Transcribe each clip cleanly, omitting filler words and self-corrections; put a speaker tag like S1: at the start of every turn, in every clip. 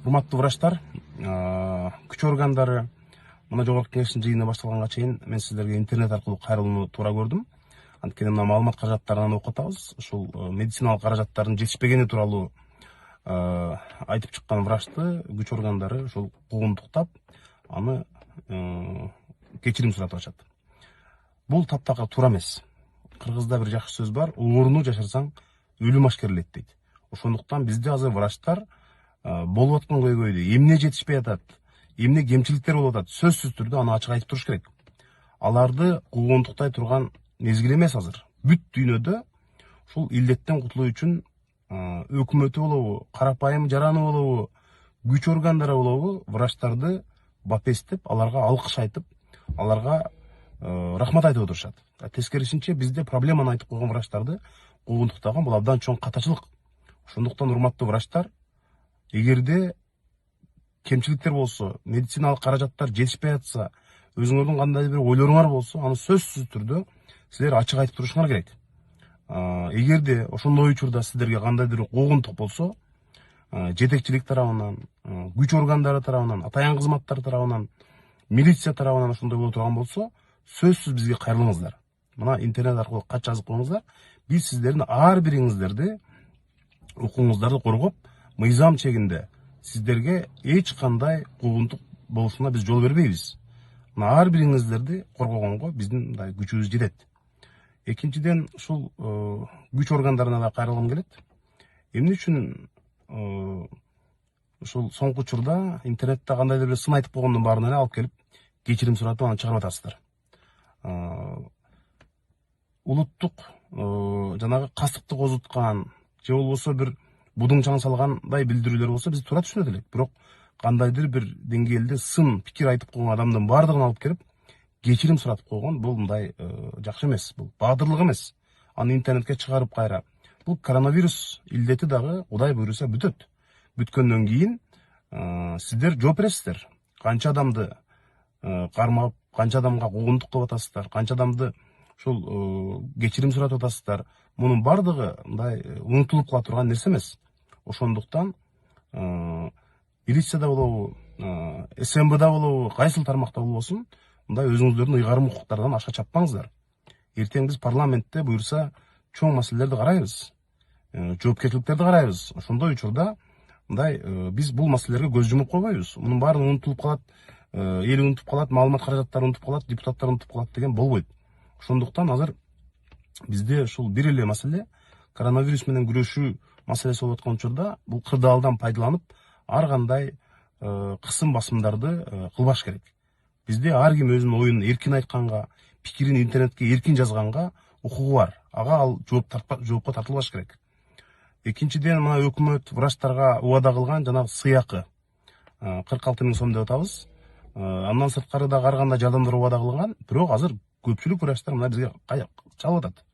S1: Урматтуу врачтар, күч органдары мына жогорку кеңештин жыйыны башталганга чейин мен сиздерге интернет аркылуу кайрылууну туура көрдүм. Анткени мына маалымат каражаттарынан окуп атабыз. Ушул медициналык каражаттардын жетишпегени тууралуу айтып чыккан врачты күч органдары ушул куугунтуктап, аны кечирим сурап атышат. Бул таптакыр туура эмес. Кыргызда бир жакшы сөз бар: ооруну жашырсаң өлүм ашкерлейт дейт. Ошондуктан бизде азыр врачтар болуп аткан көйгөйдү, эмне жетишпей атат, эмне кемчиликтер болуп атат, сөзсүз түрдө аны ачык айтып туруш керек. Аларды куугунтуктай турган мезгил эмес азыр. Бүт дүйнөдө ушул илдеттен кутулуу үчүн өкмөтү болобу, карапайым жараны болобу, күч органдары болобу, врачтарды бапестеп, аларга алкыш айтып, аларга рахмат айтып отурушат. Тескерисинче бизде проблеманы айтып койгон врачтарды куугунтуктаган бул абдан чоң катачылык. Ошондуктан урматтуу врачтар, эгерде кемчиликтер болсо, медициналык каражаттар жетишпей атса, өзүңөрдүн кандайдыр бир ойлоруңар болсо, аны сөзсүз түрдө силер ачык айтып турушуңар керек. Эгерде ошондой учурда сиздерге кандайдыр куугунтук болсо, жетекчилик тарабынан, күч органдары тарабынан, атайын кызматтар тарабынан, милиция тарабынан ошондой боло турган болсо, сөзсүз бизге кайрылыңыздар. Мына интернет аркылуу кат жазып коюңуздар. Биз сиздердин ар бириңиздерди, укугуңуздарды коргоп, мыйзам чегинде сиздерге эч кандай куугунтук болушуна биз жол бербейбиз. Мына ар бириңиздерди коргогонго биздин мындай күчүбүз жетет. Экинчиден, ушул күч органдарына да кайрылгым келет. Эмне үчүн ушул соңку учурда интернетте кандайдыр бир сын айтып койгондун баарын эле алып келип кечирим суратып аны чыгарып атасыздар. Улуттук жанагы кастыкты козуткан же болбосо бир будуң чаң салгандай билдирүүлөр болсо биз туура түшүнөт элек. Бирок кандайдыр бир деңгээлде сын пикир айтып койгон адамдын баардыгын алып келип кечирим суратып койгон бул мындай жакшы эмес, бул баадырлык эмес. Аны интернетке чыгарып кайра. Бул коронавирус илдети дагы Кудай буйруса бүтөт. Бүткөндөн кийин сиздер жооп бересиздер. Канча адамды кармап, канча адамга куугунтук кылып атасыздар, канча адамды ушул кечирим суратып атасыздар. Мунун баардыгы мындай унутулуп кала турган нерсе эмес. Ошондуктан милицияда болобу, СМБда болобу, кайсыл тармакта болбосун, мындай өзүңүздөрдүн ыйгарым укуктардан ашка чаппаңыздар. Эртең биз парламентте буюрса чоң маселелерди карайбыз, жоопкерчиликтерди карайбыз. Ошондой учурда мындай биз бул маселелерге көз жумуп койбойбуз. Мунун баары унутулуп калат, эл унутуп калат, маалымат каражаттары унутуп калат, депутаттар унутуп калат деген болбойт. Ошондуктан азыр бизде ушул бир эле маселе коронавирус менен күрөшүү маселеси болуп аткан учурда бул кырдаалдан пайдаланып ар кандай кысым басымдарды кылбаш керек. Бизде ар ким өзүнүн оюн эркин айтканга, пикирин интернетке эркин жазганга укугу бар. Ага ал жоопко тартылбаш керек. Экинчиден, мына өкмөт врачтарга убада кылган жанагы сыйакы 46 000 сом деп атабыз. Андан сырткары дагы ар кандай жардамдар убада кылган, бирок азыр көпчүлүк врачтар мына бизге чалып атат.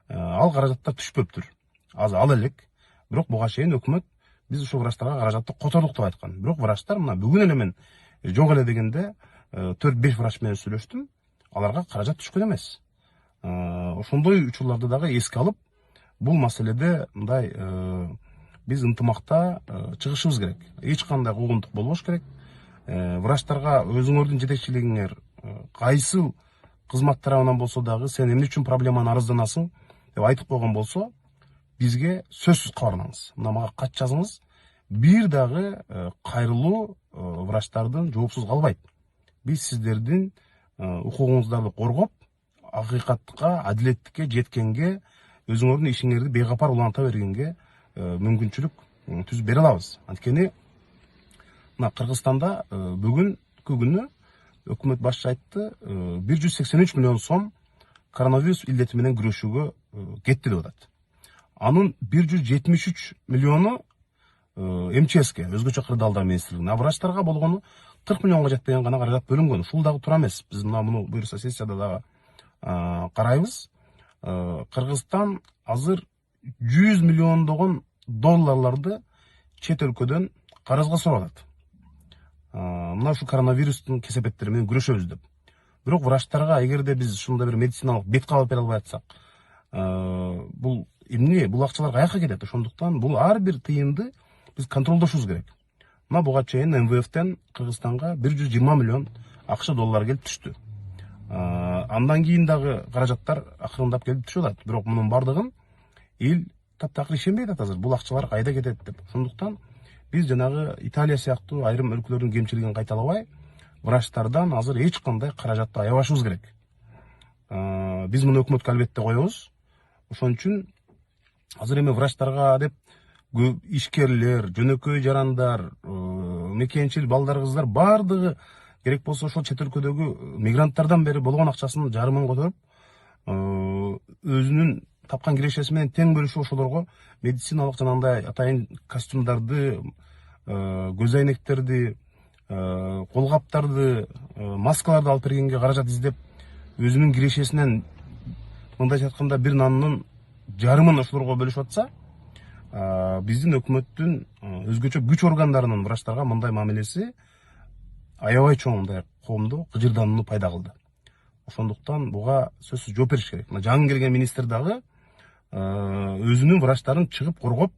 S1: Ал каражаттар түшпөптүр. Азыр ал элек. Бирок буга чейин өкмөт биз ушул врачтарга каражатты котордук деп айткан. Бирок врачтар мына бүгүн эле мен жок эле дегенде 4-5 врач менен сүйлөштүм. Аларга каражат түшкөн эмес. Ошондой учурларды дагы эске алып, бул маселеде мындай биз ынтымакта чыгышыбыз керек. Эч кандай куугунтук болбош керек. Врачтарга өзүңөрдүн жетекчилигиңер кайсыл кызмат тарабынан болсо дагы сен эмне үчүн проблеманы арызданасың деп айтып койгон болсо, бизге сөзсүз кабарлаңыз. Мына мага кат жазыңыз. Бир дагы кайрылуу врачтардын жоопсуз калбайт. Биз сиздердин укугуңуздарды коргоп, акыйкатка, адилеттикке жеткенге, өзүңөрдүн ишиңерди бейкапар уланта бергенге мүмкүнчүлүк түзүп бере алабыз. Анткени мына Кыргызстанда бүгүнкү күнү өкмөт башчы айтты, 183 миллион сом коронавирус илдети менен күрөшүүгө кетти деп атат. Анын 173 миллиону МЧСке, өзгөчө кырдаалдар министрлигине, а врачтарга болгону 40 миллионго жетпеген гана каражат бөлүнгөн. Ушул дагы туура эмес. Биз муну буюрса сессияда дагы карайбыз. Кыргызстан азыр 100 миллиондогон долларларды чет өлкөдөн карызга сурап атат. Мына ушу коронавирустун кесепеттери менен күрөшөбүз деп. Бирок врачтарга эгерде биз ушундай бир медициналык бет кабар бере албай атсак, бул эмне, бул акчалар каяка кетет? Ошондуктан бул ар бир тыйынды биз контролдошубуз керек. Мына буга чейин МВФтен Кыргызстанга 120 миллион акча доллар келип түштү. Андан кийин дагы каражаттар акырындап келип түшүп атат. Бирок мунун бардыгын эл таптакыр ишенбей атат азыр. Бул акчалар кайда кетет деп. Ошондуктан биз жанагы Италия сыяктуу айрым өлкөлөрдүн кемчилигин кайталабай, врачтардан азыр эч кандай каражатты аябашыбыз керек. Биз муну өкмөткө албетте коебуз. Ошон үчүн азыр эми врачтарга деп ишкерлер, жөнөкөй жарандар, мекенчил балдар, кыздар бардыгы керек болсо ошол чет өлкөдөгү мигранттардан бери болгон акчасынын жарымын которуп, өзүнүн тапкан кирешеси менен тең бөлүшүп ошолорго медициналык жанагындай атайын костюмдарды, көз айнектерди, колгаптарды, маскаларды алып бергенге каражат издеп, өзүнүн кирешесинен мындайча айтканда бир наннын жарымын ошолорго бөлүшүп атса, биздин өкмөттүн өзгөчө күч органдарынын врачтарга мындай мамилеси аябай чоң мындай коомдо кыжырданууну пайда кылды. Ошондуктан буга сөзсүз жооп бериш керек. Жаңы келген министр дагы өзүнүн врачтарын чыгып коргоп,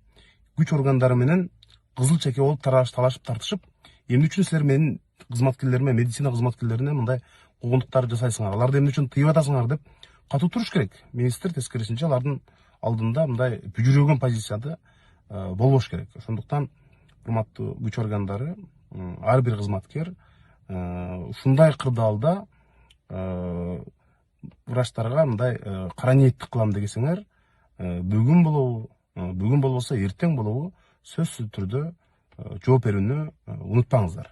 S1: күч органдары менен кызыл чеке болуп талашып тартышып, эмне үчүн силер менин кызматкерлериме, медицина кызматкерлерине мындай куугунтуктар жасайсыңар, аларды эмне үчүн тыйып атасыңар деп катуу туруш керек. Министр тескерисинче алардын алдында мындай бүжүрөгөн позицияда болбош керек. Ошондуктан урматтуу күч органдары, ар бир кызматкер ушундай кырдаалда врачтарга мындай кара ниеттик кылам дегесеңер, бүгүн болобу, бүгүн болбосо эртең болобу, сөзсүз түрдө жооп берүүнү унутпаңыздар.